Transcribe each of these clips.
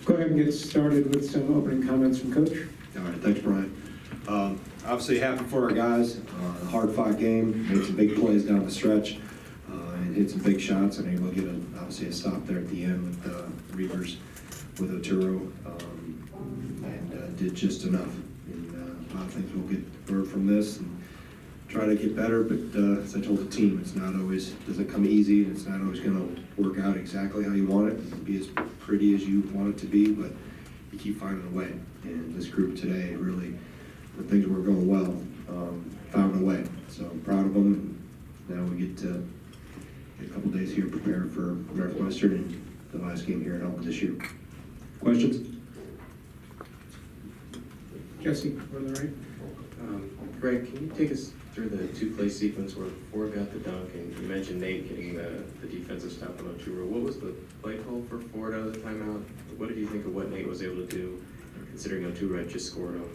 Go ahead and get started with some opening comments from Coach. All right, thanks, Brian. Obviously happy for our guys. Hard-fought game, made some big plays down the stretch, and hit some big shots, and able to get obviously a stop there at the end with Reavers, with Otero, and did just enough. And a lot of things we'll get word from this and try to get better, but as I told the team, it's not always, doesn't come easy, and it's not always going to work out exactly how you want it, and be as pretty as you want it to be, but you keep finding a way. And this group today, really, when things were going well, found a way. So I'm proud of them. Now we get to get a couple days here prepared for Northwestern and the last game here at home this year. Questions? Jesse, over the right. Greg, can you take us through the two-play sequence where Ford got the dunk, and you mentioned Nate getting the defensive stop on Otero. What was the play call for Ford out of the timeout? What did you think of what Nate was able to do, considering Otero had just scored on?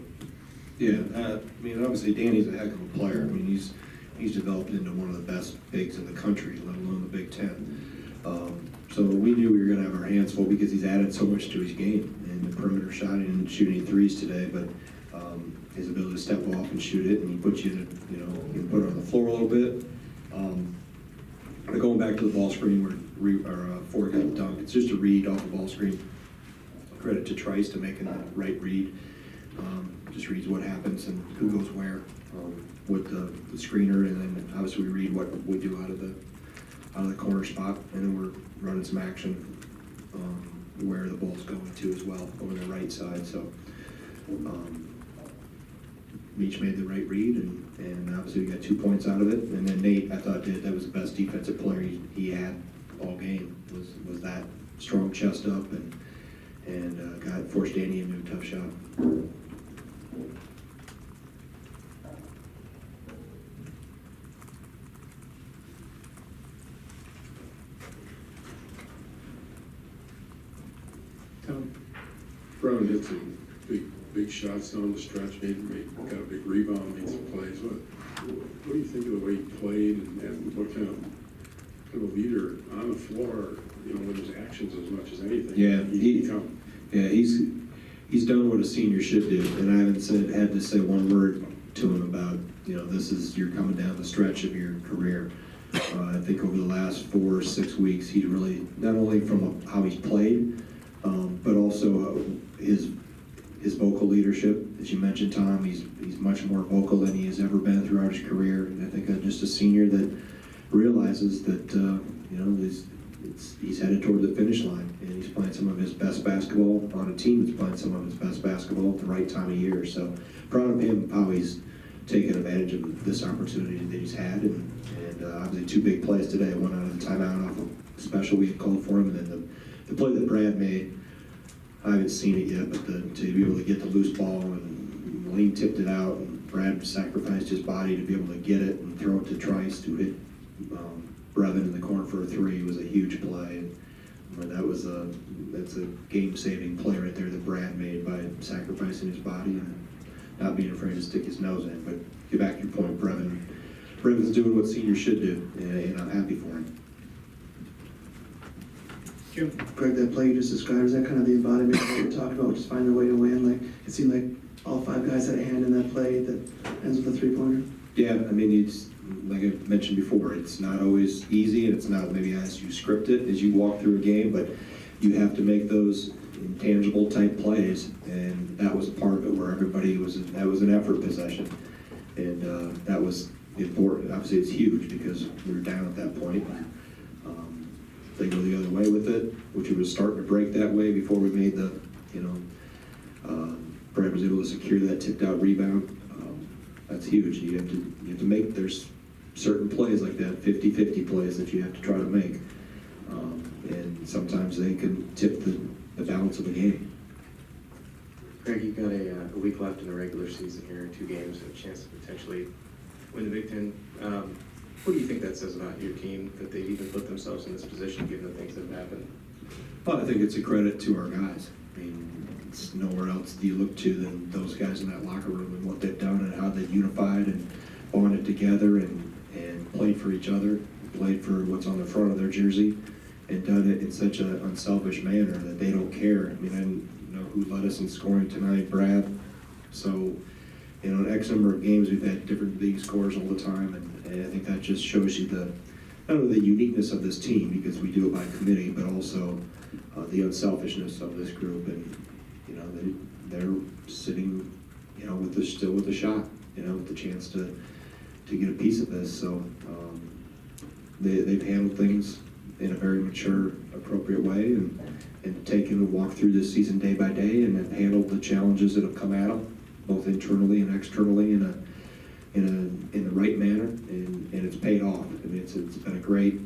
Yeah, I mean, obviously Danny's a heck of a player. I mean, he's developed into one of the best bigs in the country, let alone the Big Ten. So we knew we were going to have our hands full because he's added so much to his game. And the perimeter shot, he didn't shoot any threes today, but his ability to step off and shoot it, and he puts you in, you can put it on the floor a little bit. Going back to the ball screen where Ford got the dunk, it's just a read off the ball screen. Credit to Trice to making the right read. Just reads what happens and who goes where with the screener, and then obviously we read what we do out of the corner spot, and then we're running some action where the ball's going to as well, over the right side. So Meach made the right read, and obviously we got 2 points out of it. And then Nate, I thought, that was the best defensive player he had all game. Was that strong chest up and forced Danny into a tough shot. Tom. Brown did some big shots down the stretch, got a big rebound, made some plays. What do you think of the way he played, and what kind of a leader on the floor, with his actions as much as anything? Yeah, he's done what a senior should do, and I haven't had to say one word to him about, you're coming down the stretch of your career. I think over the last 4 or 6 weeks, he really, not only from how he's played, but also his vocal leadership. As you mentioned, Tom, he's much more vocal than he has ever been throughout his career. And I think just a senior that realizes that he's headed toward the finish line, and he's playing some of his best basketball on a team that's playing some of his best basketball at the right time of year. So proud of him, how he's taken advantage of this opportunity that he's had, and obviously 2 big plays today. One out of the timeout off a special we had called for him, and then the play that Brad made. I haven't seen it yet, but to be able to get the loose ball, and Lane tipped it out, and Brad sacrificed his body to be able to get it and throw it to Trice to hit Brevin in the corner for a 3 was a huge play. And that's a game-saving play right there that Brad made by sacrificing his body and not being afraid to stick his nose in. But get back to your point, Brevin's doing what seniors should do, and I'm happy for him. Jim. Greg, that play you just described, is that kind of the embodiment of what you're talking about, just finding a way to win? Like, it seemed like all 5 guys had a hand in that play that ends with a 3-pointer. Yeah, I mean, it's like I mentioned before, it's not always easy, and it's not maybe as you script it as you walk through a game, but you have to make those intangible type plays, and that was a part of it where that was an effort possession, and that was important. Obviously, it's huge because we were down at that point. They go the other way with it, which it was starting to break that way before we made the, Brad was able to secure that tipped out rebound. That's huge. You have to make, there's certain plays like that, 50-50 plays that you have to try to make. And sometimes they can tip the balance of the game. Greg, you've got a week left in the regular season here, 2 games, and a chance to potentially win the Big Ten. What do you think that says about your team, that they've even put themselves in this position given the things that have happened? Well, I think it's a credit to our guys. I mean, it's nowhere else do you look to than those guys in that locker room and what they've done and how they've unified and bonded together and played for each other, played for what's on the front of their jersey, and done it in such an unselfish manner that they don't care. I mean, I know who led us in scoring tonight, Brad. So, you know, in X number of games, we've had different league scores all the time, and I think that just shows you the, not only the uniqueness of this team, because we do it by committee, but also the unselfishness of this group. And, you know, they're sitting, you know, still with the shot, you know, with the chance to get a piece of this. So they've handled things in a very mature, appropriate way, and taken a walk through this season day by day, and have handled the challenges that have come at them, both internally and externally, in the right manner, and it's paid off. I mean, it's been a great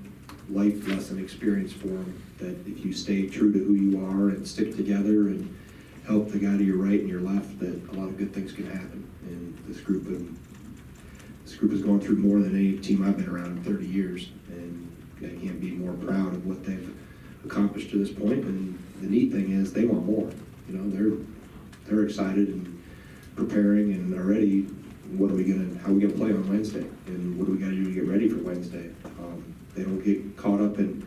life lesson experience for them, that if you stay true to who you are and stick together and help the guy to your right and your left, that a lot of good things can happen. And this group has gone through more than any team I've been around in 30 years, and I can't be more proud of what they've accomplished to this point. And the neat thing is they want more. You know, they're excited and preparing and already. How are we gonna play on Wednesday, and what do we got to do to get ready for Wednesday? They don't get caught up in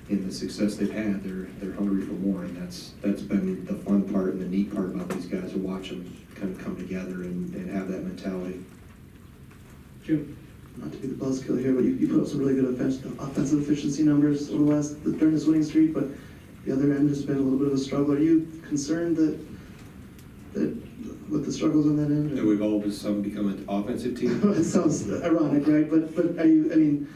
the success they've had. They're hungry for more, and that's been the fun part and the neat part about these guys, to watch them kind of come together and have that mentality. Jim? Not to be the buzzkill here, but you put up some really good offensive efficiency numbers over during this winning streak, but the other end has been a little bit of a struggle. Are you concerned that with the struggles on that end? And we've all of a sudden become an offensive team. It sounds ironic, right? But are you? I mean,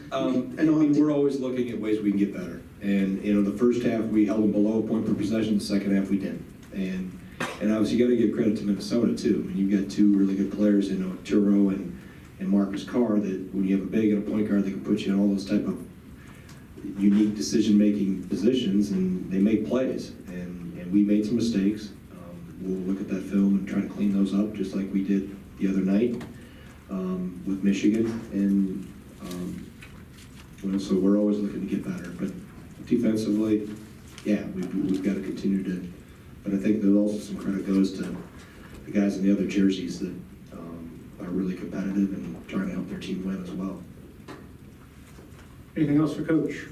I know we're always looking at ways we can get better. And you know, the first half we held them below a point per possession. The second half we didn't. And obviously you got to give credit to Minnesota too. I mean, you've got two really good players in Arturo and Marcus Carr, that when you have a big and a point guard, they can put you in all those type of unique decision-making positions, and they make plays. And we made some mistakes. We'll look at that film and try to clean those up, just like we did the other night with Michigan. And so we're always looking to get better. But defensively, yeah, we've got to continue to. But I think there's also some credit goes to the guys in the other jerseys that are really competitive and trying to help their team win as well. Anything else for Coach?